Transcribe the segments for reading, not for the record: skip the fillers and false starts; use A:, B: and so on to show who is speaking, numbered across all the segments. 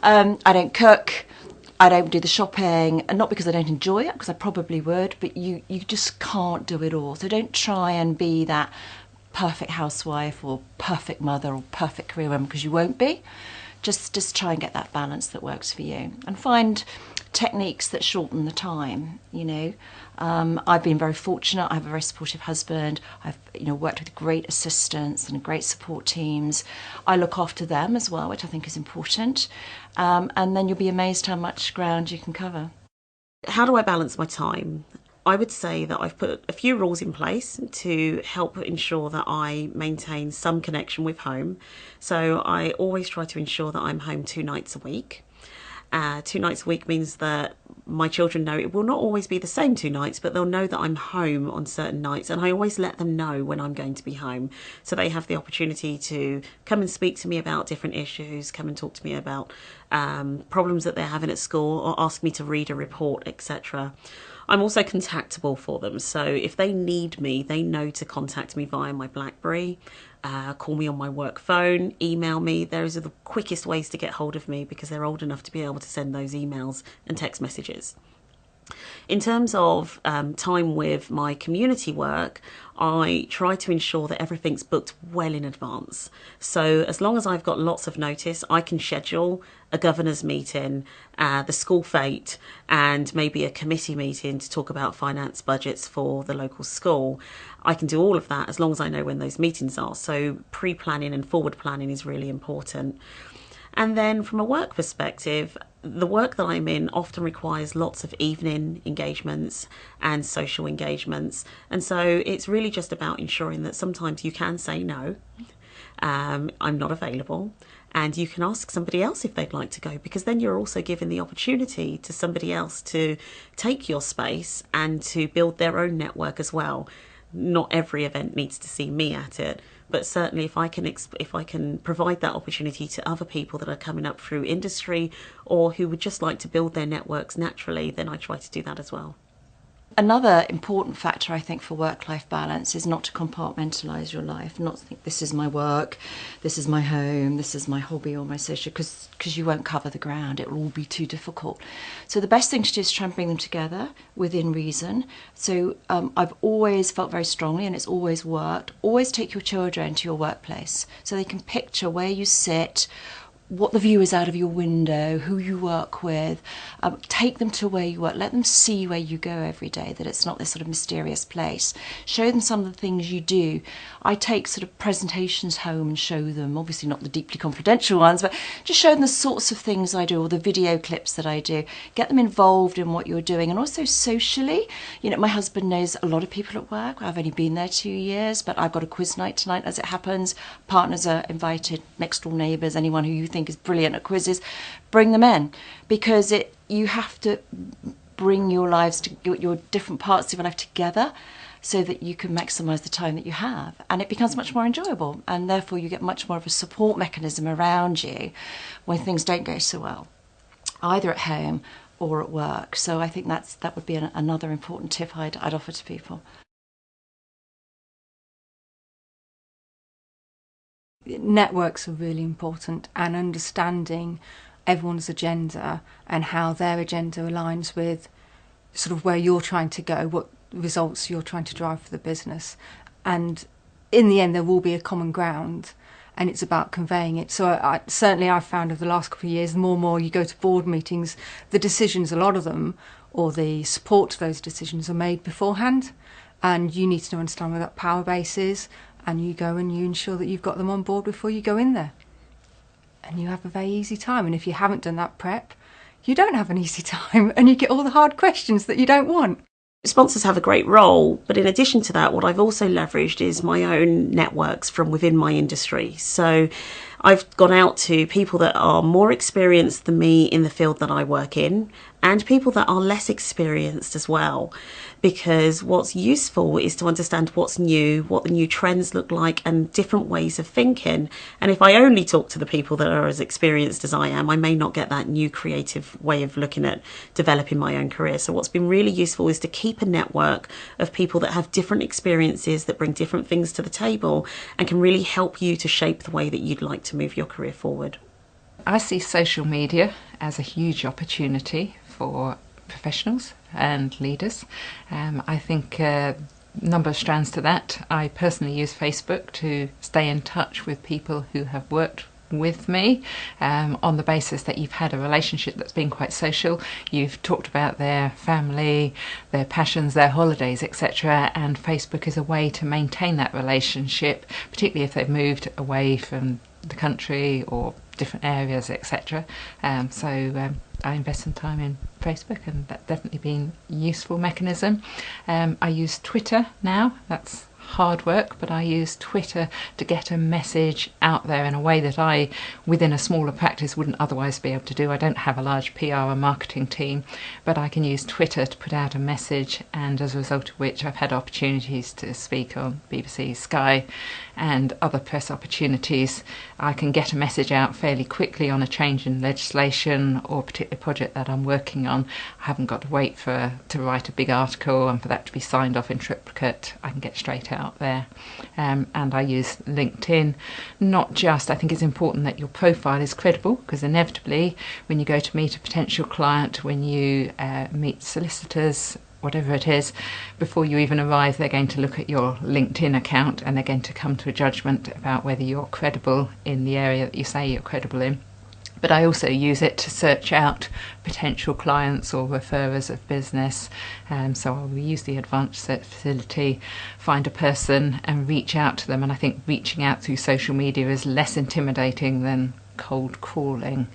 A: I don't cook. I don't do the shopping, and not because I don't enjoy it, because I probably would, but you just can't do it all. So don't try and be that perfect housewife or perfect mother or perfect career woman, because you won't be. Just try and get that balance that works for you, and find techniques that shorten the time. I've been very fortunate. I have a very supportive husband. I've worked with great assistants and great support teams. I look after them as well, which I think is important. And then you'll be amazed how much ground you can cover.
B: How do I balance my time? I would say that I've put a few rules in place to help ensure that I maintain some connection with home. So I always try to ensure that I'm home 2 nights a week. 2 nights a week means that my children know it will not always be the same 2 nights, but they'll know that I'm home on certain nights, and I always let them know when I'm going to be home, so they have the opportunity to come and speak to me about different issues, come and talk to me about problems that they're having at school, or ask me to read a report, etc. I'm also contactable for them, so if they need me, they know to contact me via my BlackBerry, call me on my work phone, email me. Those are the quickest ways to get hold of me, because they're old enough to be able to send those emails and text messages. In terms of time with my community work, I try to ensure that everything's booked well in advance. So as long as I've got lots of notice, I can schedule a governor's meeting, the school fete, and maybe a committee meeting to talk about finance budgets for the local school. I can do all of that as long as I know when those meetings are. So pre-planning and forward planning is really important. And then from a work perspective, the work that I'm in often requires lots of evening engagements and social engagements. And so it's really just about ensuring that sometimes you can say no, I'm not available, and you can ask somebody else if they'd like to go, because then you're also giving the opportunity to somebody else to take your space and to build their own network as well. Not every event needs to see me at it, but certainly if I can provide that opportunity to other people that are coming up through industry or who would just like to build their networks naturally, then I try to do that as well.
A: Another important factor, I think, for work-life balance is not to compartmentalise your life, not to think this is my work, this is my home, this is my hobby or my social, because you won't cover the ground. It will all be too difficult. So the best thing to do is try and bring them together within reason. So I've always felt very strongly, and it's always worked, always take your children to your workplace so they can picture where you sit, what the view is out of your window, who you work with. Take them to where you work, let them see where you go every day, that it's not this sort of mysterious place. Show them some of the things you do. I take sort of presentations home and show them, obviously not the deeply confidential ones, but just show them the sorts of things I do, or the video clips that I do. Get them involved in what you're doing, and also socially. My husband knows a lot of people at work. I've only been there 2 years, but I've got a quiz night tonight as it happens. Partners are invited, next door neighbours, anyone who you think is brilliant at quizzes, bring them in, because you have to bring your lives to your different parts of your life together so that you can maximise the time that you have, and it becomes much more enjoyable, and therefore you get much more of a support mechanism around you when things don't go so well, either at home or at work. So I think that would be another important tip I'd offer to people.
C: Networks are really important, and understanding everyone's agenda and how their agenda aligns with sort of where you're trying to go, what results you're trying to drive for the business. And in the end, there will be a common ground, and it's about conveying it. So I've found over the last couple of years, the more and more you go to board meetings, the decisions, a lot of them, or the support to those decisions are made beforehand, and you need to understand where that power base is, and you go and you ensure that you've got them on board before you go in there. And you have a very easy time. And if you haven't done that prep, you don't have an easy time, and you get all the hard questions that you don't want.
B: Sponsors have a great role, but in addition to that, what I've also leveraged is my own networks from within my industry. So I've gone out to people that are more experienced than me in the field that I work in, and people that are less experienced as well, because what's useful is to understand what's new, what the new trends look like, and different ways of thinking. And if I only talk to the people that are as experienced as I am, I may not get that new creative way of looking at developing my own career. So what's been really useful is to keep a network of people that have different experiences, that bring different things to the table, and can really help you to shape the way that you'd like to move your career forward.
D: I see social media as a huge opportunity for professionals and leaders. I think a number of strands to that. I personally use Facebook to stay in touch with people who have worked with me on the basis that you've had a relationship that's been quite social. You've talked about their family, their passions, their holidays, etc. And Facebook is a way to maintain that relationship, particularly if they've moved away from the country or different areas, etc. I invest some time in Facebook, and that's definitely been a useful mechanism. I use Twitter now. That's hard work, but I use Twitter to get a message out there in a way that I, within a smaller practice, wouldn't otherwise be able to do. I don't have a large PR and marketing team, but I can use Twitter to put out a message, and as a result of which I've had opportunities to speak on BBC, Sky and other press opportunities. I can get a message out fairly quickly on a change in legislation or a particular project that I'm working on. I haven't got to wait to write a big article and for that to be signed off in triplicate. I can get straight out there. And I use LinkedIn. Not just, I think it's important that your profile is credible, because inevitably when you go to meet a potential client, when you meet solicitors, whatever it is, before you even arrive, they're going to look at your LinkedIn account and they're going to come to a judgment about whether you're credible in the area that you say you're credible in. But I also use it to search out potential clients or referrers of business. So I will use the advanced search facility, find a person and reach out to them. And I think reaching out through social media is less intimidating than cold calling.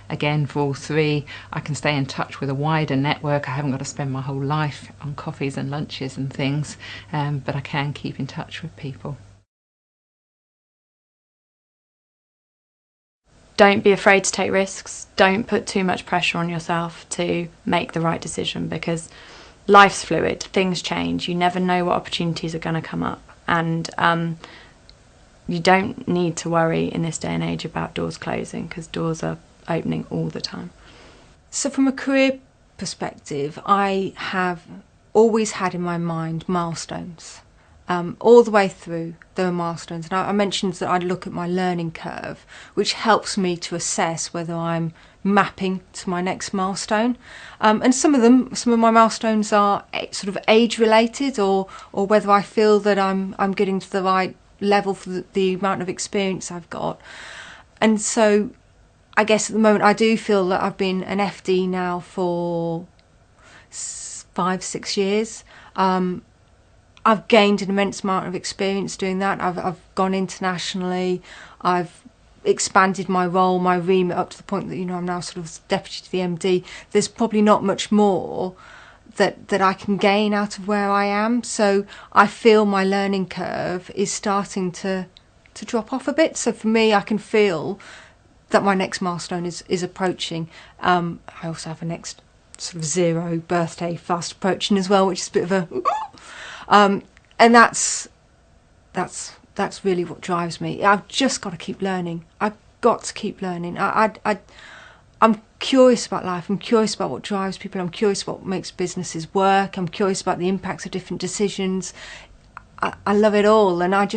D: Again, for all three, I can stay in touch with a wider network. I haven't got to spend my whole life on coffees and lunches and things, but I can keep in touch with people.
E: Don't be afraid to take risks. Don't put too much pressure on yourself to make the right decision, because life's fluid, things change. You never know what opportunities are going to come up, and you don't need to worry in this day and age about doors closing, because doors are opening all the time.
C: So from a career perspective, I have always had in my mind milestones. All the way through, there are milestones. And I mentioned that I'd look at my learning curve, which helps me to assess whether I'm mapping to my next milestone. And some of my milestones are sort of age related, or whether I feel that I'm getting to the right level for the amount of experience I've got. And so I guess at the moment I do feel that I've been an FD now for 5-6 years. I've gained an immense amount of experience doing that. I've gone internationally. I've expanded my role, my remit, up to the point that, you know, I'm now sort of deputy to the MD. There's probably not much more that I can gain out of where I am. So I feel my learning curve is starting to drop off a bit. So for me, I can feel that my next milestone is approaching. I also have a next sort of 0 birthday fast approaching as well, which is a bit of a and that's really what drives me. I've just got to keep learning. I've got to keep learning. I'm curious about life. I'm curious about what drives people. I'm curious about what makes businesses work. I'm curious about the impacts of different decisions. I love it all, and I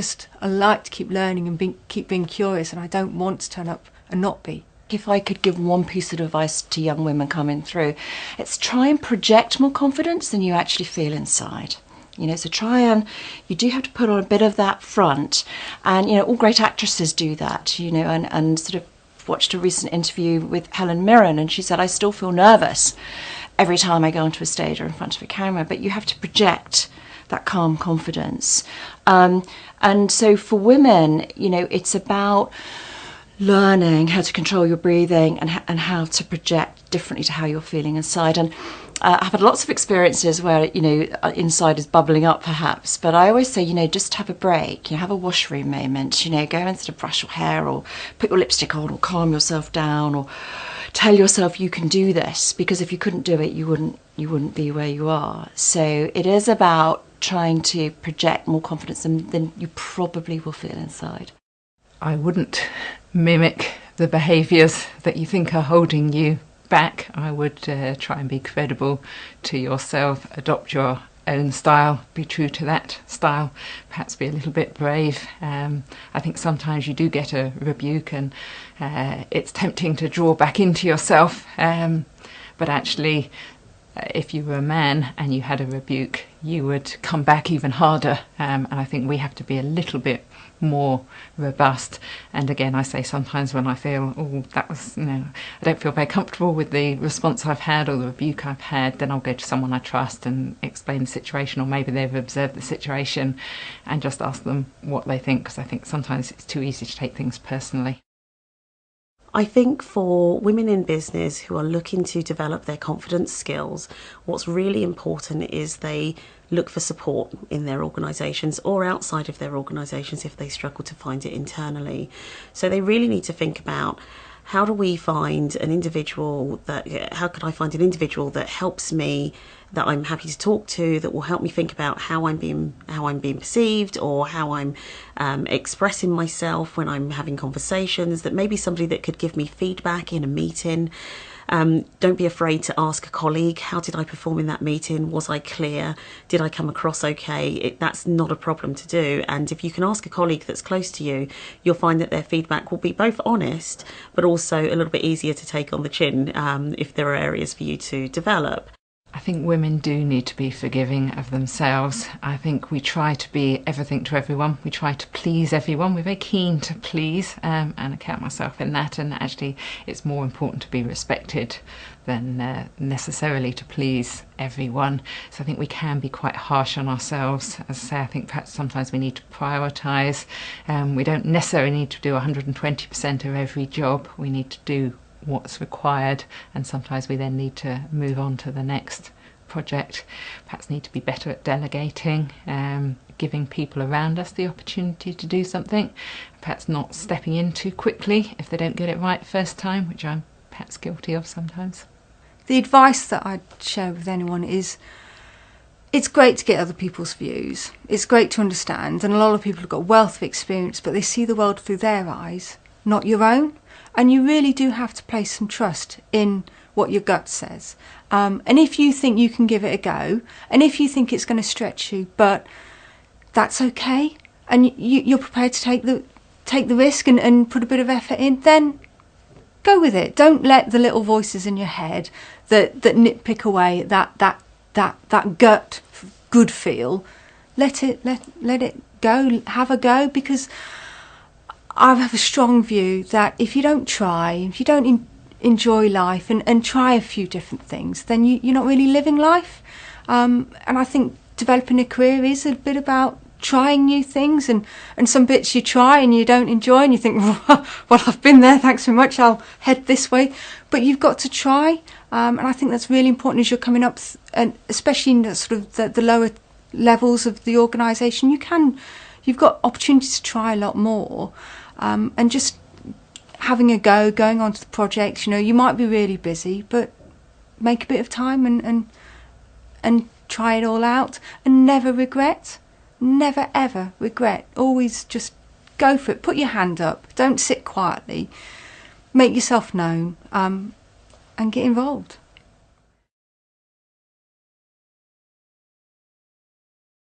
C: like to keep learning and keep being curious, and I don't want to turn up and not be.
A: If I could give one piece of advice to young women coming through, it's try and project more confidence than you actually feel inside. You know, so you do have to put on a bit of that front, and, you know, all great actresses do that, you know, and sort of watched a recent interview with Helen Mirren, and she said, I still feel nervous every time I go onto a stage or in front of a camera, but you have to project that calm confidence. And so for women, you know, it's about learning how to control your breathing and how to project differently to how you're feeling inside. And I've had lots of experiences where, you know, inside is bubbling up perhaps, but I always say, you know, just have a break, you know, have a washroom moment, you know, go and sort of brush your hair or put your lipstick on or calm yourself down or tell yourself you can do this, because if you couldn't do it, you wouldn't be where you are. So it is about trying to project more confidence than you probably will feel inside.
D: I wouldn't mimic the behaviours that you think are holding you back. I would try and be credible to yourself, adopt your own style, be true to that style, perhaps be a little bit brave. I think sometimes you do get a rebuke and it's tempting to draw back into yourself, but actually if you were a man and you had a rebuke, you would come back even harder, and I think we have to be a little bit more robust. And again, I say sometimes when I feel, oh, that was, I don't feel very comfortable with the response I've had or the rebuke I've had, then I'll go to someone I trust and explain the situation, or maybe they've observed the situation, and just ask them what they think, because I think sometimes it's too easy to take things personally.
B: I think for women in business who are looking to develop their confidence skills, what's really important is they look for support in their organisations or outside of their organisations if they struggle to find it internally. So they really need to think about, how can I find an individual that helps me, that I'm happy to talk to, that will help me think about how I'm being perceived, or how I'm expressing myself when I'm having conversations, that maybe somebody that could give me feedback in a meeting. Don't be afraid to ask a colleague, how did I perform in that meeting? Was I clear? Did I come across okay? That's not a problem to do. And if you can ask a colleague that's close to you, you'll find that their feedback will be both honest, but also a little bit easier to take on the chin if there are areas for you to develop.
D: I think women do need to be forgiving of themselves. I think we try to be everything to everyone. We try to please everyone. We're very keen to please, and I count myself in that. And actually, it's more important to be respected than necessarily to please everyone. So I think we can be quite harsh on ourselves. As I say, I think perhaps sometimes we need to prioritise. We don't necessarily need to do 120% of every job. We need to do what's required, and sometimes we then need to move on to the next project. Perhaps need to be better at delegating, giving people around us the opportunity to do something, perhaps not stepping in too quickly if they don't get it right first time, which I'm perhaps guilty of sometimes.
C: The advice that I'd share with anyone is, it's great to get other people's views, it's great to understand, and a lot of people have got a wealth of experience, but they see the world through their eyes, not your own. And you really do have to place some trust in what your gut says. And if you think you can give it a go, and if you think it's going to stretch you, but that's okay, and you're prepared to take the risk and put a bit of effort in, then go with it. Don't let the little voices in your head that nitpick away at that gut good feel. Let it go. Have a go, because I have a strong view that if you don't try, if you don't enjoy life and try a few different things, then you're not really living life. And I think developing a career is a bit about trying new things, and some bits you try and you don't enjoy and you think, well, I've been there, thanks very much, I'll head this way. But you've got to try, and I think that's really important as you're coming up, and especially in the sort of the lower levels of the organisation, you've got opportunities to try a lot more. And just having a go, going on to the projects, you might be really busy, but make a bit of time and try it all out, and never regret. Never ever regret. Always just go for it. Put your hand up. Don't sit quietly. Make yourself known, and get involved.